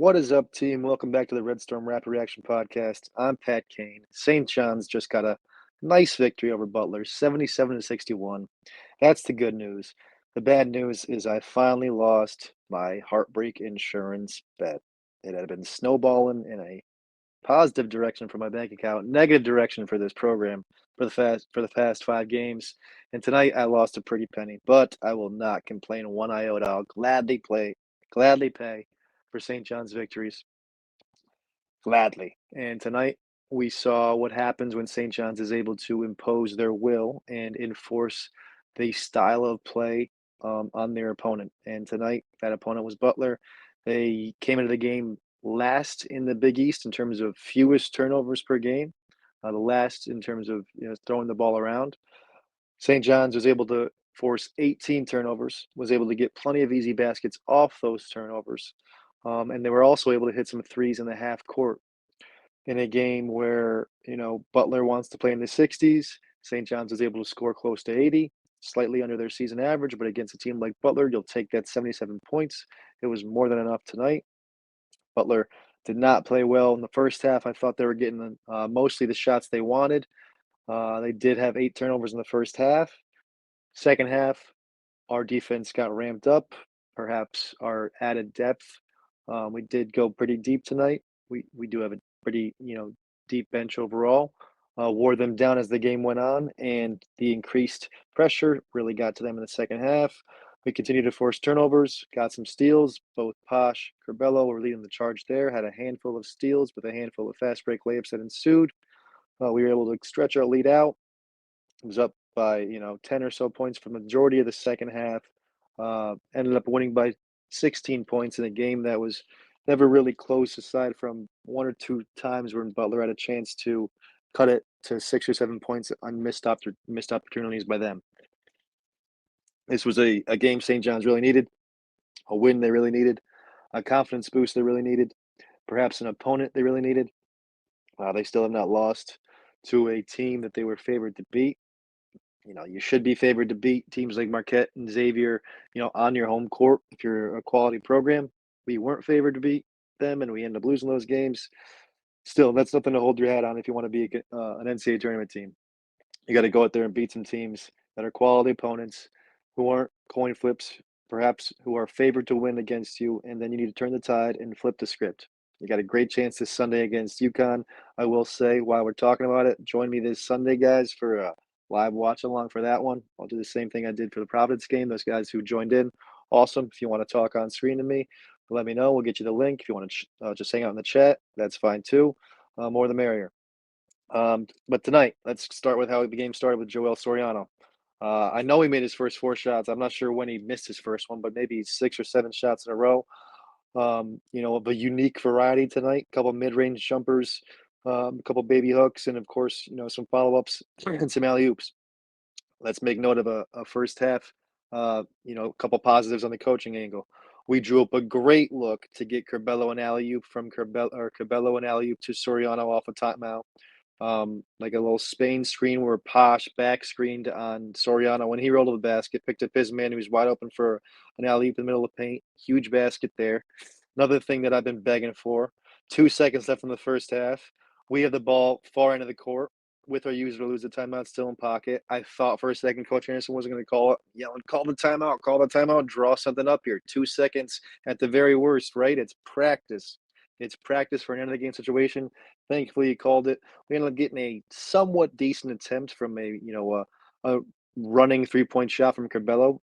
What is up, team? Welcome back to the Red Storm Rapid Reaction Podcast. I'm Pat Kane. St. John's just got a nice victory over Butler, 77-61. That's the good news. The bad news is I finally lost my heartbreak insurance bet. It had been snowballing in a positive direction for my bank account, negative direction for this program for the past 5 games. And tonight I lost a pretty penny, but I will not complain one iota. I'll gladly pay for St. John's victories. Gladly. And tonight we saw what happens when St. John's is able to impose their will and enforce the style of play on their opponent. And tonight that opponent was Butler. They came into the game last in the Big East in terms of fewest turnovers per game, the last in terms of throwing the ball around. St. John's was able to force 18 turnovers, was able to get plenty of easy baskets off those turnovers. And they were also able to hit some threes in the half court in a game where, Butler wants to play in the 60s. St. John's was able to score close to 80, slightly under their season average, but against a team like Butler, you'll take that 77 points. It was more than enough tonight. Butler did not play well in the first half. I thought they were getting mostly the shots they wanted. They did have 8 turnovers in the first half. Second half, our defense got ramped up, perhaps our added depth. We did go pretty deep tonight. We do have a pretty, deep bench overall. Wore them down as the game went on, and the increased pressure really got to them in the second half. We continued to force turnovers, got some steals. Both Posh, Curbelo were leading the charge there, had a handful of steals with a handful of fast break layups that ensued. We were able to stretch our lead out. It was up by 10 or so points for the majority of the second half. Ended up winning by 16 points in a game that was never really close, aside from 1 or 2 times when Butler had a chance to cut it to 6 or 7 points on missed opportunities by them. This was a game St. John's really needed, a win they really needed, a confidence boost they really needed, perhaps an opponent they really needed. They still have not lost to a team that they were favored to beat. You should be favored to beat teams like Marquette and Xavier, on your home court if you're a quality program. We weren't favored to beat them, and we end up losing those games. Still, that's nothing to hold your hat on if you want to be an NCAA tournament team. You got to go out there and beat some teams that are quality opponents who aren't coin flips, perhaps who are favored to win against you, and then you need to turn the tide and flip the script. You got a great chance this Sunday against UConn. I will say, while we're talking about it, join me this Sunday, guys, for a live watch along for that one. I'll do the same thing I did for the Providence game. Those guys who joined in, awesome. If you want to talk on screen to me, let me know. We'll get you the link. If you want to just hang out in the chat, that's fine too. More the merrier. But tonight, let's start with how the game started with Joel Soriano. I know he made his first 4 shots. I'm not sure when he missed his first one, but maybe 6 or 7 shots in a row. Of a unique variety tonight. A couple mid-range jumpers, a couple baby hooks, and of course, some follow-ups and some alley-oops. Let's make note of a first half, a couple positives on the coaching angle. We drew up a great look to get Curbelo and alley-oop from Curbelo and alley-oop to Soriano off a timeout. Like a little Spain screen where Posh back screened on Soriano when he rolled to the basket, picked up his man who was wide open for an alley-oop in the middle of the paint. Huge basket there. Another thing that I've been begging for. 2 seconds left in the first half. We have the ball far end of the court with our user lose the timeout still in pocket. I thought for a second Coach Anderson wasn't going to call it, yelling, call the timeout, draw something up here. 2 seconds at the very worst, right? It's practice. It's practice for an end of the game situation. Thankfully, he called it. We ended up getting a somewhat decent attempt from a running 3-point shot from Curbelo.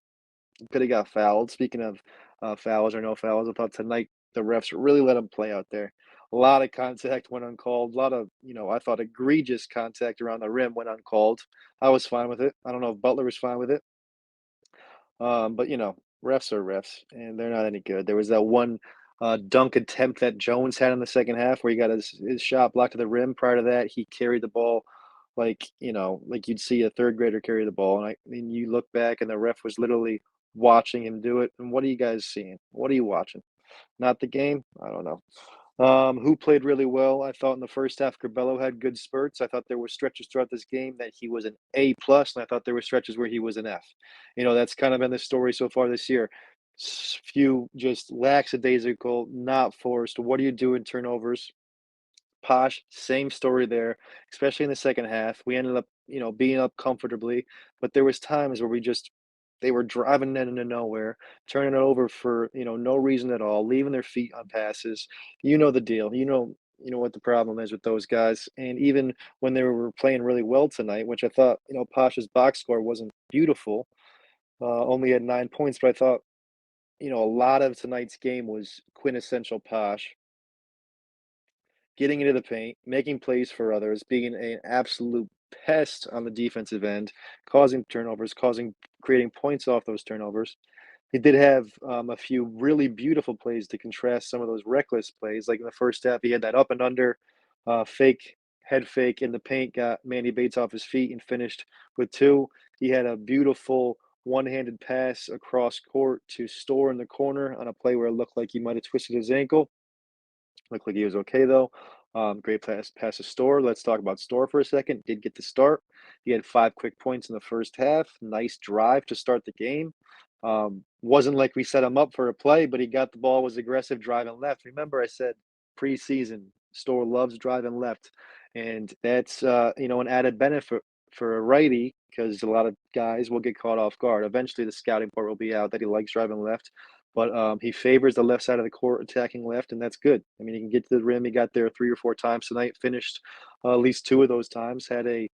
Could have got fouled. Speaking of fouls or no fouls, I thought tonight the refs really let him play out there. A lot of contact went uncalled. A lot of, I thought egregious contact around the rim went uncalled. I was fine with it. I don't know if Butler was fine with it. But refs are refs, and they're not any good. There was that one dunk attempt that Jones had in the second half where he got his shot blocked to the rim. Prior to that, he carried the ball like you'd see a third grader carry the ball. And I mean, you look back, and the ref was literally watching him do it. And what are you guys seeing? What are you watching? Not the game? I don't know. Who played really well? I thought in the first half, Curbelo had good spurts. I thought there were stretches throughout this game that he was an A plus, and I thought there were stretches where he was an F. That's kind of been the story so far this year. Few just lackadaisical, not forced. What do you do in turnovers? Posh, same story there, especially in the second half. We ended up, being up comfortably, but there was times where they were driving it into nowhere, turning it over for, no reason at all, leaving their feet on passes. You know the deal. You know what the problem is with those guys. And even when they were playing really well tonight, which I thought, Posh's box score wasn't beautiful, only had 9 points, but I thought, a lot of tonight's game was quintessential Posh getting into the paint, making plays for others, being an absolute pest on the defensive end, causing turnovers, creating points off those turnovers. He did have a few really beautiful plays to contrast some of those reckless plays. Like in the first half, he had that up and under fake head fake in the paint, got Manny Bates off his feet and finished with two. He had a beautiful one-handed pass across court to Store in the corner on a play where it looked like he might have twisted his ankle. Looked like he was okay though. Great pass to Store. Let's talk about Store for a second. Did get the start. He had 5 quick points in the first half. Nice drive to start the game. Wasn't like we set him up for a play, but he got the ball, was aggressive, driving left. Remember, I said preseason, Store loves driving left, and that's an added benefit for a righty because a lot of guys will get caught off guard. Eventually, the scouting report will be out that he likes driving left. But he favors the left side of the court, attacking left, and that's good. I mean, he can get to the rim. He got there 3 or 4 times tonight. Finished at least two of those times. Had a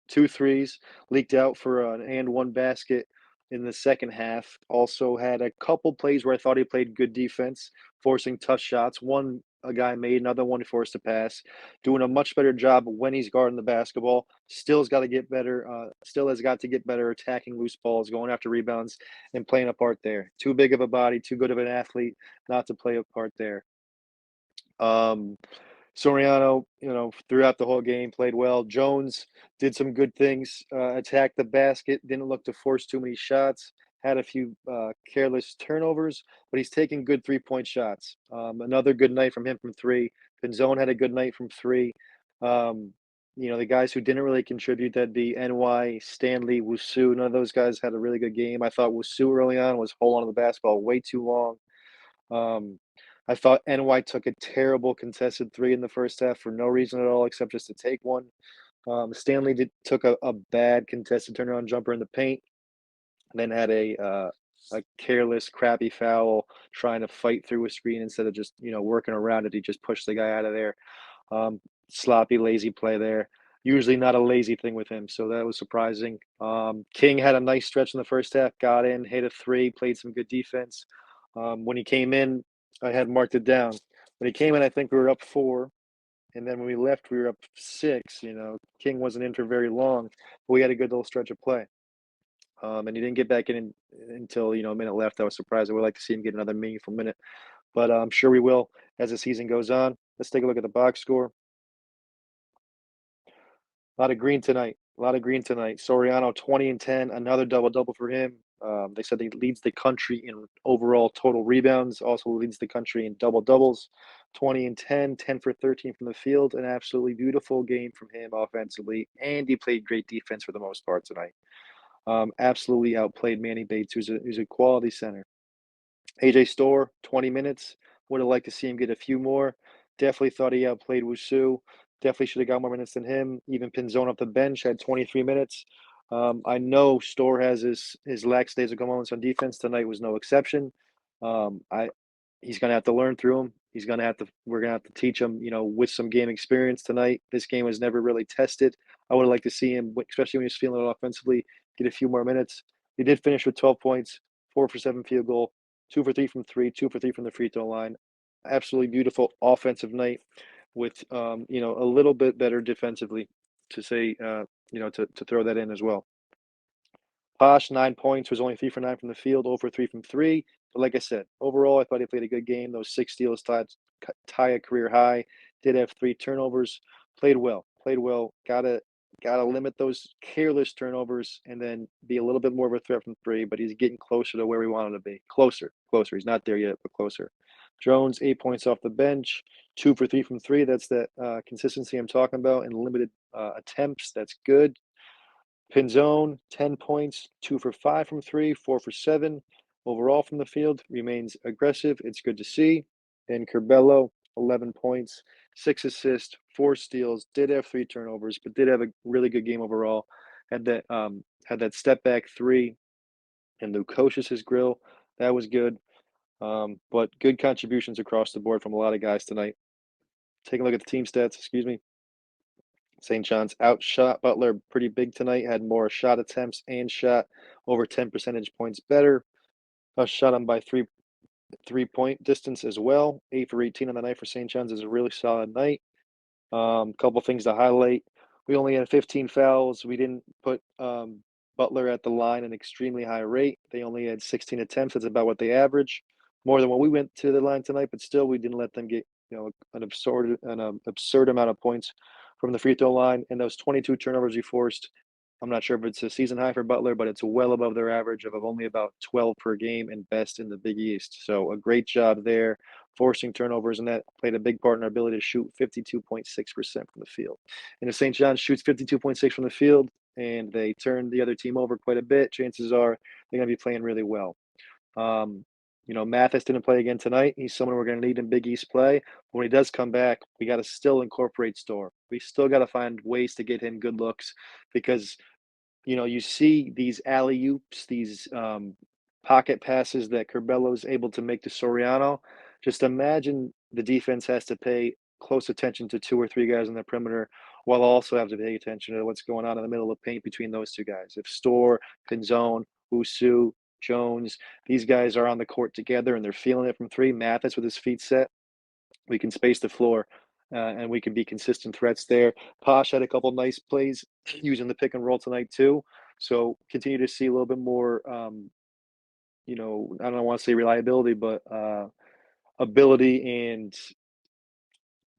two threes, leaked out for an and one basket in the second half. Also had a couple plays where I thought he played good defense, forcing tough shots. One a guy made, another one he forced a pass. Doing a much better job when he's guarding the basketball. Still's got to get better. Still has got to get better attacking loose balls, going after rebounds, and playing a part there. Too big of a body, too good of an athlete not to play a part there. Um, Soriano, throughout the whole game played well. Jones did some good things, attacked the basket, didn't look to force too many shots, had a few careless turnovers, but he's taking good 3-point shots. Another good night from him from three. Pinzone had a good night from three. The guys who didn't really contribute, that'd be NY, Stanley, Wusu. None of those guys had a really good game. I thought Wusu early on was holding on to the basketball way too long. Um, I thought NY took a terrible contested three in the first half for no reason at all except just to take one. Stanley took a bad contested turnaround jumper in the paint, and then had a careless, crappy foul trying to fight through a screen instead of just working around it. He just pushed the guy out of there. Um, Sloppy, lazy play there. Usually not a lazy thing with him, so that was surprising. King had a nice stretch in the first half, got in, hit a three, played some good defense. When he came in, I had marked it down. When he came in, I think we were up four, and then when we left, we were up six. King wasn't in for very long, but we had a good little stretch of play. And he didn't get back in until a minute left. I was surprised. I would like to see him get another meaningful minute, but I'm sure we will as the season goes on. Let's take a look at the box score. A lot of green tonight. A lot of green tonight. Soriano 20 and 10, another double double for him. They said he leads the country in overall total rebounds, also leads the country in double doubles. 20 and 10, 10 for 13 from the field. An absolutely beautiful game from him offensively, and he played great defense for the most part tonight. Absolutely outplayed Manny Bates, who's a quality center. AJ Store, 20 minutes. Would have liked to see him get a few more. Definitely thought he outplayed Wusu. Definitely should have got more minutes than him. Even Pinzone off the bench had 23 minutes. I know Store has his lackadaisical moments on defense. Tonight was no exception. I He's gonna have to learn through them. We're gonna have to teach him, with some game experience tonight. This game was never really tested. I would have liked to see him, especially when he's feeling it offensively, get a few more minutes. He did finish with 12 points, 4 for 7 field goal, 2 for 3 from three, 2 for 3 from the free throw line. Absolutely beautiful offensive night with a little bit better defensively to say to throw that in as well. Posh, 9 points, was only 3 for 9 from the field, 0 for 3 from three. But like I said, overall, I thought he played a good game. Those 6 steals tie a career high. Did have 3 turnovers. Played well. Played well. Gotta limit those careless turnovers and then be a little bit more of a threat from three. But he's getting closer to where we want him to be. Closer, closer. He's not there yet, but closer. Jones, 8 points off the bench, 2 for 3 from three. That's that consistency I'm talking about and limited attempts. That's good. Pinzone, 10 points, 2 for 5 from three, 4 for 7. overall from the field remains aggressive. It's good to see. And Curbelo, 11 points, 6 assists, 4 steals, did have 3 turnovers, but did have a really good game overall. Had that step back three and Lukos's grill. That was good. But good contributions across the board from a lot of guys tonight. Taking a look at the team stats, excuse me. St. John's outshot Butler pretty big tonight, had more shot attempts and shot over 10 percentage points better. Shot them by 3-point distance as well. 8 for 18 on the night for St. John's is a really solid night. Couple things to highlight. We only had 15 fouls. We didn't put Butler at the line an extremely high rate. They only had 16 attempts. That's about what they average. More than what we went to the line tonight, but still we didn't let them get, an absurd amount of points from the free throw line. And those 22 turnovers we forced, I'm not sure if it's a season high for Butler, but it's well above their average of only about 12 per game and best in the Big East. So a great job there, forcing turnovers, and that played a big part in our ability to shoot 52.6% from the field. And if St. John's shoots 52.6 from the field and they turn the other team over quite a bit, chances are they're going to be playing really well. Mathis didn't play again tonight. He's someone we're going to need in Big East play. But when he does come back, we got to still incorporate Store. We still got to find ways to get him good looks because you see these alley oops, these pocket passes that Curbelo's able to make to Soriano. Just imagine the defense has to pay close attention to 2 or 3 guys on the perimeter while also have to pay attention to what's going on in the middle of the paint between those 2 guys. If Store, Pinzone, Usu, Jones, these guys are on the court together and they're feeling it from three. Mathis with his feet set, we can space the floor and we can be consistent threats there. Posh had a couple nice plays using the pick and roll tonight too. So continue to see a little bit more, I don't want to say reliability, but ability and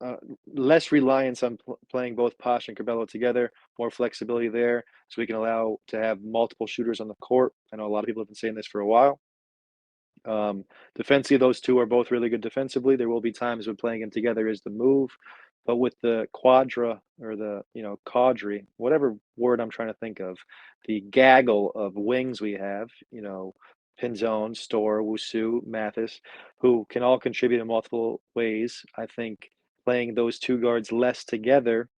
uh, less reliance on playing both Posh and Cabello together, more flexibility there, so we can allow to have multiple shooters on the court. I know a lot of people have been saying this for a while. Defensively, those two are both really good defensively. There will be times when playing them together is the move, but with the quadra or the quadri, whatever word I'm trying to think of, the gaggle of wings we have, Pinzone, Store, Wusu, Mathis, who can all contribute in multiple ways. I think playing those 2 guards less together,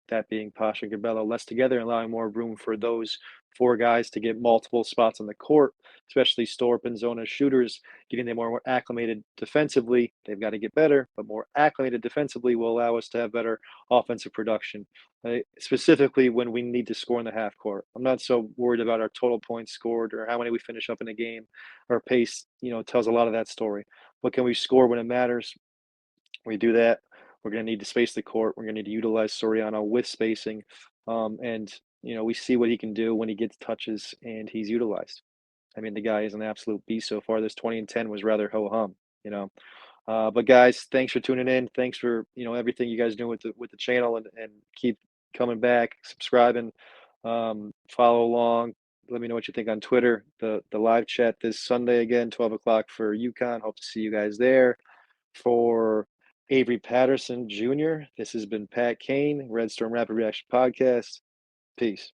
that being Pasha and Gabello, less together, and allowing more room for those 4 guys to get multiple spots on the court, especially Store, Pinzone as shooters, getting them more acclimated defensively. They've got to get better, but more acclimated defensively will allow us to have better offensive production, specifically when we need to score in the half court. I'm not so worried about our total points scored or how many we finish up in a game. Our pace, tells a lot of that story. But can we score when it matters? We do that. We're going to need to space the court. We're going to need to utilize Soriano with spacing. And, we see what he can do when he gets touches and he's utilized. I mean, the guy is an absolute beast so far. This 20 and 10 was rather ho hum, you know. But guys, thanks for tuning in. Thanks for everything you guys do with the channel and keep coming back, subscribing, follow along. Let me know what you think on Twitter. The live chat this Sunday again, 12 o'clock for UConn. Hope to see you guys there. For Avery Patterson Jr., this has been Pat Kane, Red Storm Rapid Reaction Podcast. Peace.